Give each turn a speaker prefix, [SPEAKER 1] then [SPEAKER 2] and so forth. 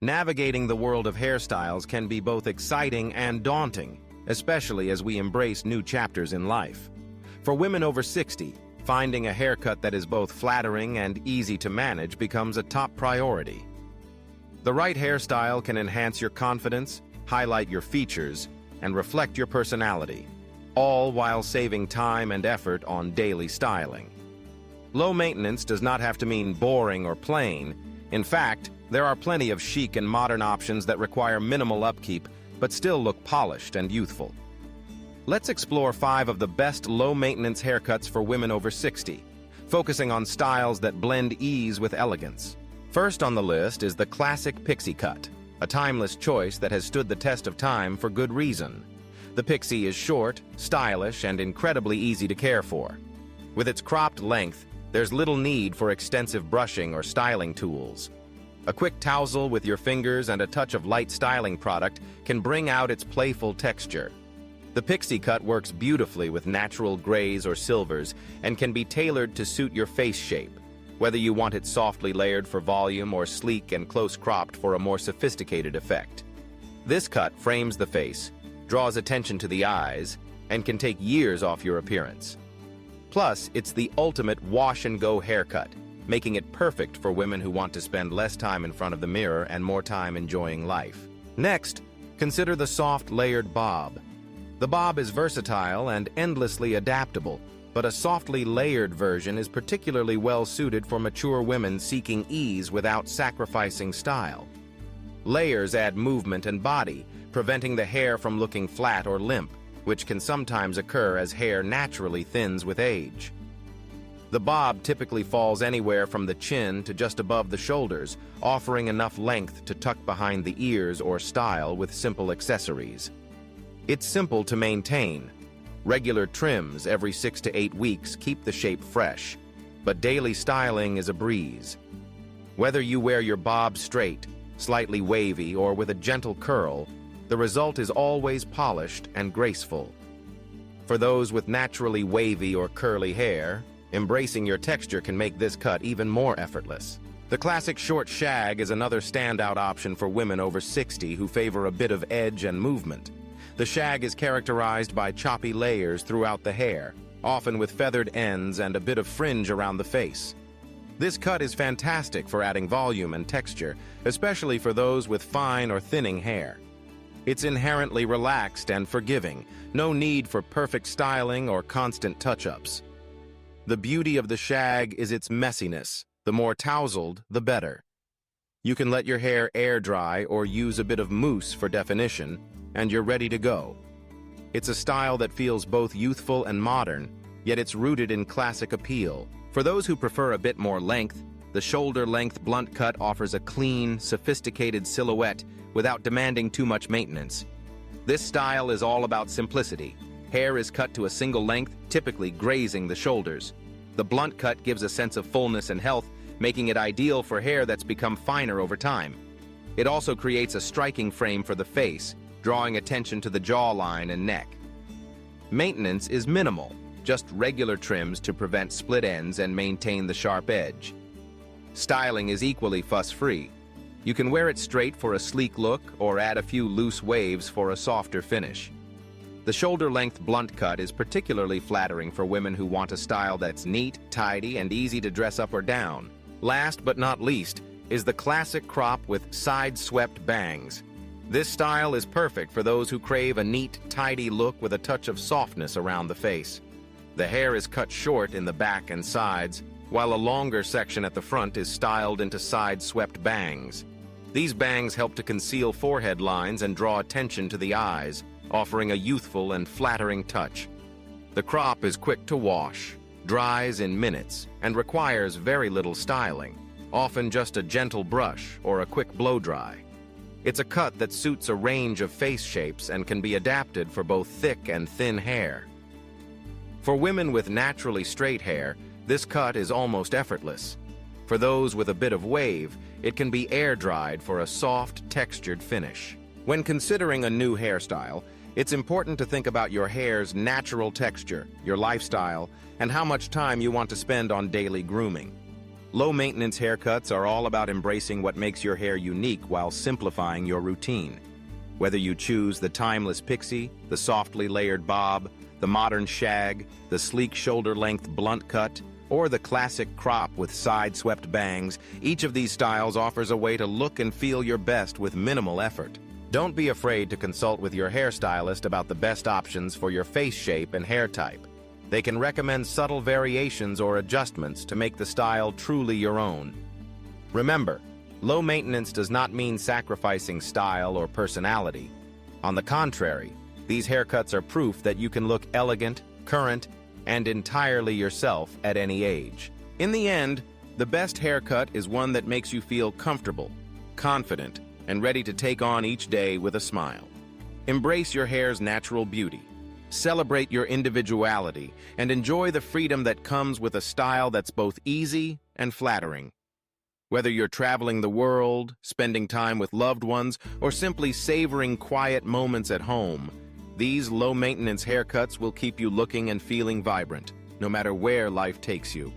[SPEAKER 1] Navigating the world of hairstyles can be both exciting and daunting, especially as we embrace new chapters in life. For women over 60, finding a haircut that is both flattering and easy to manage becomes a top priority. The right hairstyle can enhance your confidence, highlight your features, and reflect your personality, all while saving time and effort on daily styling. Low maintenance does not have to mean boring or plain. In fact, there are plenty of chic and modern options that require minimal upkeep but still look polished and youthful. Let's explore 5 of the best low-maintenance haircuts for women over 60, focusing on styles that blend ease with elegance. First on the list is the classic pixie cut, a timeless choice that has stood the test of time for good reason. The pixie is short, stylish, and incredibly easy to care for. With its cropped length, there's little need for extensive brushing or styling tools. A quick tousle with your fingers and a touch of light styling product can bring out its playful texture. The pixie cut works beautifully with natural grays or silvers and can be tailored to suit your face shape, whether you want it softly layered for volume or sleek and close-cropped for a more sophisticated effect. This cut frames the face, draws attention to the eyes, and can take years off your appearance. Plus, it's the ultimate wash-and-go haircut, making it perfect for women who want to spend less time in front of the mirror and more time enjoying life. Next, consider the soft layered bob. The bob is versatile and endlessly adaptable, but a softly layered version is particularly well suited for mature women seeking ease without sacrificing style. Layers add movement and body, preventing the hair from looking flat or limp, which can sometimes occur as hair naturally thins with age. The bob typically falls anywhere from the chin to just above the shoulders, offering enough length to tuck behind the ears or style with simple accessories. It's simple to maintain. Regular trims every 6 to 8 weeks keep the shape fresh, but daily styling is a breeze. Whether you wear your bob straight, slightly wavy, or with a gentle curl, the result is always polished and graceful. For those with naturally wavy or curly hair, embracing your texture can make this cut even more effortless. The classic short shag is another standout option for women over 60 who favor a bit of edge and movement. The shag is characterized by choppy layers throughout the hair, often with feathered ends and a bit of fringe around the face. This cut is fantastic for adding volume and texture, especially for those with fine or thinning hair. It's inherently relaxed and forgiving, no need for perfect styling or constant touch-ups. The beauty of the shag is its messiness. The more tousled, the better. You can let your hair air dry or use a bit of mousse for definition, and you're ready to go. It's a style that feels both youthful and modern, yet it's rooted in classic appeal. For those who prefer a bit more length, the shoulder-length blunt cut offers a clean, sophisticated silhouette without demanding too much maintenance. This style is all about simplicity. Hair is cut to a single length, typically grazing the shoulders. The blunt cut gives a sense of fullness and health, making it ideal for hair that's become finer over time. It also creates a striking frame for the face, drawing attention to the jawline and neck. Maintenance is minimal, just regular trims to prevent split ends and maintain the sharp edge. Styling is equally fuss-free. You can wear it straight for a sleek look or add a few loose waves for a softer finish. The shoulder-length blunt cut is particularly flattering for women who want a style that's neat, tidy, and easy to dress up or down. Last but not least is the classic crop with side-swept bangs. This style is perfect for those who crave a neat, tidy look with a touch of softness around the face. The hair is cut short in the back and sides, while a longer section at the front is styled into side-swept bangs. These bangs help to conceal forehead lines and draw attention to the eyes, offering a youthful and flattering touch. The crop is quick to wash, dries in minutes, and requires very little styling, often just a gentle brush or a quick blow-dry. It's a cut that suits a range of face shapes and can be adapted for both thick and thin hair. For women with naturally straight hair, this cut is almost effortless. For those with a bit of wave, it can be air-dried for a soft, textured finish. When considering a new hairstyle, it's important to think about your hair's natural texture, your lifestyle, and how much time you want to spend on daily grooming. Low-maintenance haircuts are all about embracing what makes your hair unique while simplifying your routine. Whether you choose the timeless pixie, the softly layered bob, the modern shag, the sleek shoulder-length blunt cut, or the classic crop with side-swept bangs, each of these styles offers a way to look and feel your best with minimal effort. Don't be afraid to consult with your hairstylist about the best options for your face shape and hair type. They can recommend subtle variations or adjustments to make the style truly your own. Remember, low maintenance does not mean sacrificing style or personality. On the contrary, these haircuts are proof that you can look elegant, current, and entirely yourself at any age. In the end, the best haircut is one that makes you feel comfortable, confident, and ready to take on each day with a smile. Embrace your hair's natural beauty. Celebrate your individuality and enjoy the freedom that comes with a style that's both easy and flattering. Whether you're traveling the world, spending time with loved ones, or simply savoring quiet moments at home, these low-maintenance haircuts will keep you looking and feeling vibrant, no matter where life takes you.